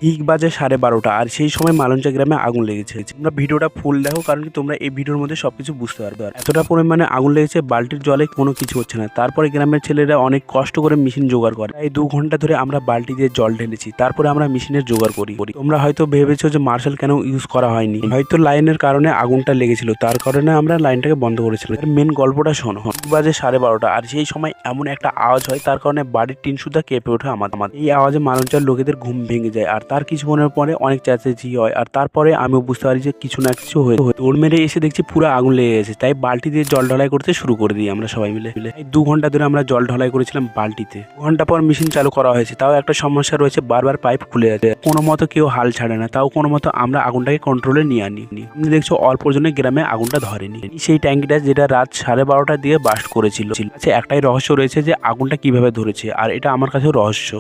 ঠিক বাজে 12:30 আর সেই সময় মালঞ্চা গ্রামে আগুন লেগেছে। তোমরা ভিডিওটা ফুল দেখো, কারণ কি তোমরা এই ভিডিওর মধ্যে সবকিছু বুঝতে পারবে। এতটা পরিমাণে আগুন লেগেছে, বালতির জলে কোনো কিছু হচ্ছে না। তারপরে গ্রামের ছেলেরা অনেক কষ্ট করে মেশিন জোগাড় করে। এই 2 ঘন্টা ধরে আমরা বালতি দিয়ে জল ঢেলেছি, তারপরে আমরা মেশিনের জোগাড় করি। তোমরা হয়তো ভেবেছো যে মার্শাল কেন ইউজ করা হয়নি, হয়তো লাইনের কারণে আগুনটা লেগেছিল, তার কারণে আমরা লাইনটাকে বন্ধ করেছিলাম। মেন গল্পটা শোনো। বাজে 12:30 আর সেই সময় এমন একটা আওয়াজ হয়, তার কারণে বাড়ির টিন সুদ্ধা কেঁপে ওঠে। আমাদের এই আওয়াজে মালঞ্চার লোকেদের ঘুম ভেঙে যায়, আর তার কিছুক্ষণের পরে অনেক চেঁচামেচি হয়। আর তারপরে আমিও বুঝতে পারি যে কিছু না কিছু হয়ে দৌড় মেরে এসে দেখছি পুরো আগুন লেগে গেছে। তাই বালতি দিয়ে জল ঢালাই করতে শুরু করে দিই আমরা সবাই মিলে। এই 2 ঘন্টা ধরে আমরা জল ঢালাই করেছিলাম বালতিতে। 2 ঘন্টা পর মেশিন চালু করা হয়েছে, তাও একটা সমস্যা রয়েছে, বারবার পাইপ খুলে যাচ্ছে। কোনো মতো কেউ হাল ছাড়ে না, তাও কোনো মতো আমরা আগুনটাকে কন্ট্রোলে নিয়ে আনি। আপনি দেখছো অল্প জনে গ্রামে আগুনটা ধরেনি। সেই ট্যাঙ্কিটা যেটা রাত 12:30 দিয়ে বাস্ট করেছিল। আচ্ছা, একটাই রহস্য রয়েছে যে আগুনটা কিভাবে ধরেছে, আর এটা আমার কাছেও রহস্য।